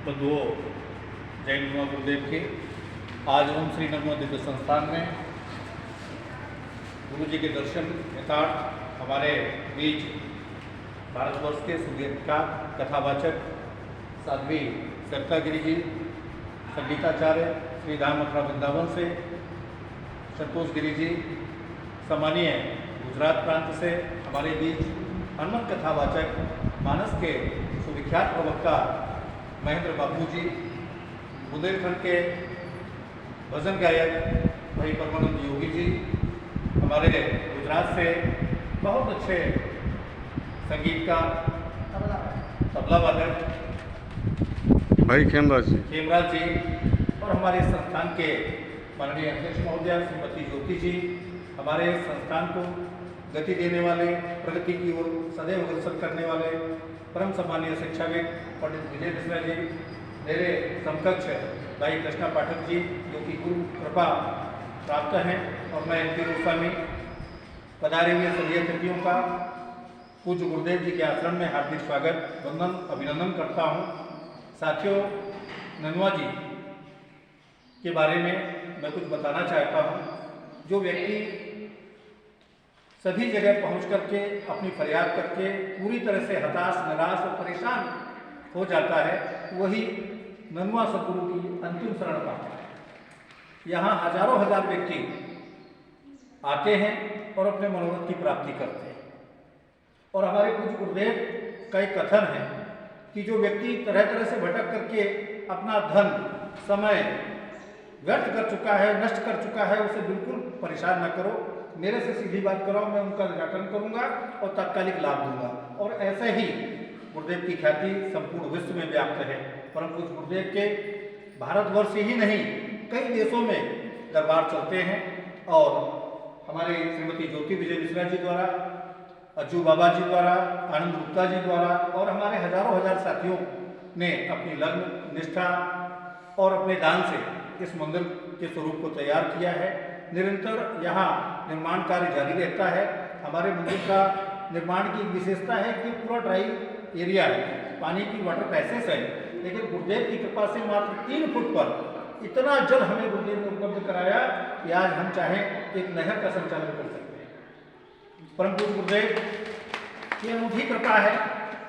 बंधुओं, जय ननुआ गुरुदेव के। आज हम श्री ननुआ दिव्य संस्थान में गुरु जी के दर्शन यथार्थ हमारे बीच भारतवर्ष के सुदीर्घकाल कथावाचक साध्वी सरिता गिरी जी, संगीताचार्य श्री धाम मथुरा वृंदावन से संतोष गिरी जी, सम्मानीय गुजरात प्रांत से हमारे बीच हनुमत कथावाचक मानस के सुविख्यात प्रवक्ता महेंद्र बापू जी, बुंदेलखंड के भजन गायक भाई परमानंद योगी जी, हमारे गुजरात से बहुत अच्छे संगीतकार तबला वादक भाई खेमराज जी, और हमारे संस्थान के माननीय अध्यक्ष महोदया श्रीमती ज्योति जी, हमारे संस्थान को गति देने वाले, प्रगति की ओर सदैव अग्रसर करने वाले परम सम्मानीय शिक्षाविद पंडित विजय मिश्रा जी, मेरे समकक्ष भाई कृष्णा पाठक जी जो कि गुरु कृपा प्राप्त हैं, और मैं एन पी गोस्वामी, पधारे हुए सभी अतिथियों का पूज्य गुरुदेव जी के आश्रम में हार्दिक स्वागत, वंदन, अभिनंदन करता हूँ। साथियों, ननुआ जी के बारे में मैं कुछ बताना चाहता हूँ। जो व्यक्ति सभी जगह पहुँच करके अपनी फरियाद करके पूरी तरह से हताश, निराश और परेशान हो जाता है, वही ननुआ सद्गुरु की अंतिम शरण पाता है। यहाँ हजारों हजार व्यक्ति आते हैं और अपने मनोरथ की प्राप्ति करते हैं। और हमारे पूज्य गुरुदेव का एक कथन है कि जो व्यक्ति तरह तरह से भटक करके अपना धन, समय व्यर्थ कर चुका है, नष्ट कर चुका है, उसे बिल्कुल परेशान न करो, मेरे से सीधी बात कराओ, मैं उनका निराकरण करूंगा और तात्कालिक लाभ दूंगा। और ऐसे ही गुरुदेव की ख्याति संपूर्ण विश्व में व्याप्त है। परम पूज्य गुरुदेव के भारतवर्ष ही नहीं, कई देशों में दरबार चलते हैं। और हमारे श्रीमती ज्योति विजय मिश्रा जी द्वारा, अज्जू बाबा जी द्वारा, आनंद गुप्ता जी द्वारा और हमारे हजारों हजार साथियों ने अपनी लग्न, निष्ठा और अपने दान से इस मंदिर के स्वरूप को तैयार किया है। निरंतर यहाँ निर्माण कार्य जारी रहता है। हमारे मंदिर का निर्माण की विशेषता है कि पूरा ड्राई एरिया है, पानी की वाटर पैसेज है, लेकिन गुरुदेव की कृपा से मात्र 3 फुट पर इतना जल हमें गुरुदेव ने उपलब्ध कराया कि आज हम चाहें एक नहर का संचालन कर सकते हैं। परम पूज्य गुरुदेव की अनूठी कृपा है।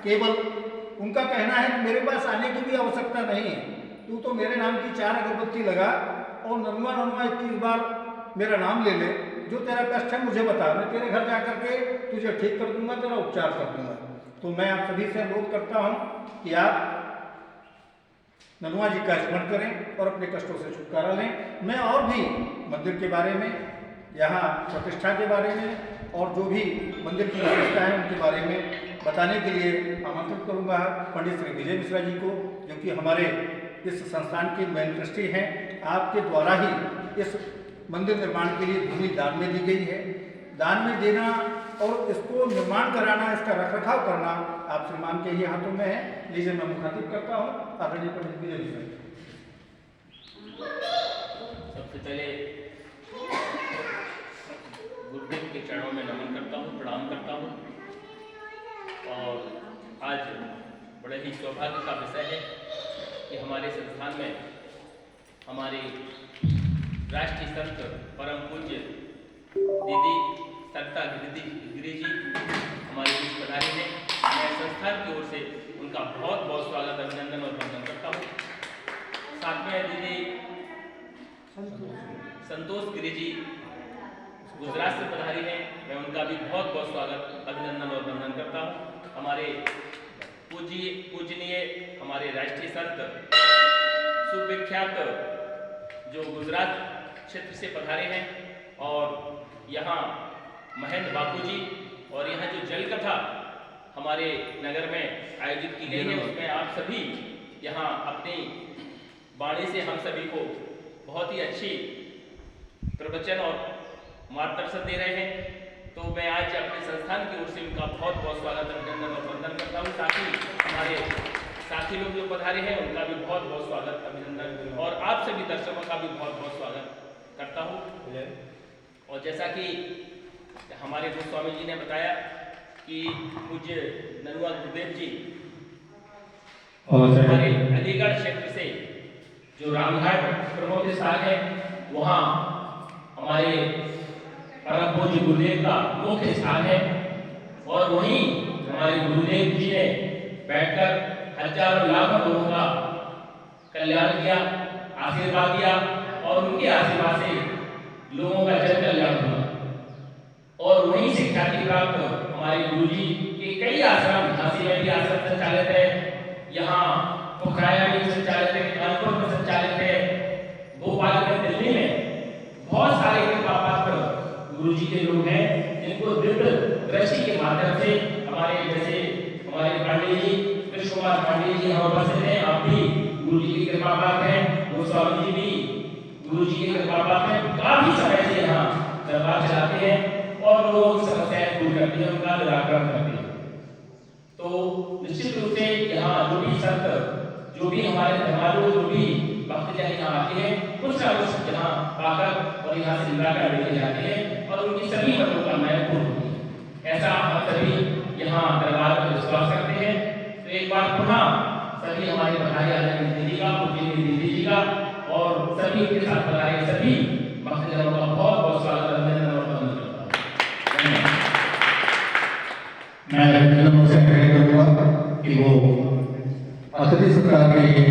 केवल उनका कहना है कि मेरे पास आने की भी आवश्यकता नहीं है, तू तो मेरे नाम की 4 अगरबत्ती लगा और ननुआ 21 बार मेरा नाम ले ले, जो तेरा कष्ट है मुझे बता, मैं तेरे घर जाकर के तुझे ठीक कर दूंगा, तेरा उपचार कर दूंगा। तो मैं आप सभी से अनुरोध करता हूँ कि आप ननुआ जी का स्मरण करें और अपने कष्टों से छुटकारा लें। मैं और भी मंदिर के बारे में, यहाँ प्रतिष्ठा के बारे में और जो भी मंदिर की विशेषता है उनके बारे में बताने के लिए आमंत्रित करूँगा पंडित श्री विजय मिश्रा जी को, जो कि हमारे इस संस्थान के मेन ट्रस्टी हैं। आपके द्वारा ही इस मंदिर निर्माण के लिए भूमि दान में दी गई है। दान में देना और इसको निर्माण कराना, इसका रखरखाव करना आप श्रीमान के ही हाथों में है। लीजिए, मैं मुखातिब करता हूँ आदरणीय पंडित विजय मिश्रा। सबसे पहले गुरुदेव के चरणों में नमन करता हूँ, प्रणाम करता हूँ। और आज बड़े ही सौभाग्य का विषय है कि हमारे संस्थान में हमारी राष्ट्रीय संत परम पूज्य दीदी सरिता गिरी जी हमारे बीच पधारे हैं। मैं संस्थान की ओर से उनका बहुत बहुत स्वागत, अभिनंदन और वंदन करता हूँ। साथ में दीदी संतोष गिरी जी गुजरात से पधारी हैं, मैं उनका भी बहुत बहुत स्वागत, अभिनंदन और वंदन करता हूँ। हमारे पूजनीय हमारे राष्ट्रीय संत सुविख्यात जो गुजरात क्षेत्र से पधारे हैं, और यहाँ महेंद्र बापू जी, और यहाँ जो जल कथा हमारे नगर में आयोजित की गई है उसमें आप सभी यहाँ अपनी वाणी से हम सभी को बहुत ही अच्छी प्रवचन और मार्गदर्शन दे रहे हैं। तो मैं आज अपने संस्थान की ओर से उनका बहुत बहुत स्वागत, अभिनंदन और वंदन करता हूँ। साथ ही हमारे साथी लोग जो पधारे हैं उनका भी बहुत बहुत स्वागत, अभिनंदन, और आप सभी दर्शकों का भी बहुत बहुत स्वागत करता हूँ। और जैसा कि हमारे गोस्वामी जी ने बताया कि पूज्य ननुआ गुरुदेव जी हमारे अलीगढ़ क्षेत्र से जो रामघाट प्रमुख स्थान है वहाँ हमारे परम पूज्य गुरुदेव का मुख्य स्थान है और वहीं हमारे गुरुदेव जी ने बैठकर हजारों लाखों लोगों का कल्याण किया, आशीर्वाद दिया और उनके आशीर्वाद से लोगों का जन कल्याण हुआ। और वहीं से ख्याति प्राप्त हमारे गुरु जी के कई आश्रम, झांसी में भी आश्रम संचालित है, यहाँ पोखराया में संचालित है, कानपुर में संचालित है, भोपाल में, दिल्ली में बहुत सारे कृपा पात्र गुरु जी के लोग हैं जिनको दिव्य दृष्टि के माध्यम से हमारे जैसे हमारे पांडे जी, कृष्ण कुमार पांडे जी यहाँ उपस्थित हैं, आप भी गुरु जी की कृपा पात्र हैं, गोस्वामी जी भी गुरु जी की कृपा पात्र हैं, काफी समय से यहाँ दरबार चलाते हैं और लोगों की समस्याएं दूर करते हैं, उनका निराकरण करते हैं। तो निश्चित रूप से यहाँ जो भी संत, जो भी हमारे धर्मालु, जो भी भक्तजन यहाँ आते हैं कुछ ना कुछ यहाँ पाकर और यहाँ से निराकरण लेके जाते हैं और उनकी सभी मनोकामनाएं पूर्ण होती हैं। ऐसा हम सभी यहाँ दरबार पर विश्वास करते हैं। तो एक बार पुनः सभी हमारे बधाई आदरणीय दीदी का, पूज्य दीदी जी का और सभी के साथ बधाई सभी भक्तजनों का बहुत बहुत स्वागत करता हूँ। मैं रविंद्र से आग्रह करूँगा कि वो अतिथि सत्कार के लिए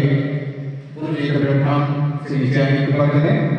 गुरु जी के प्लेटफॉर्म से नीचे आने की कृपा करें।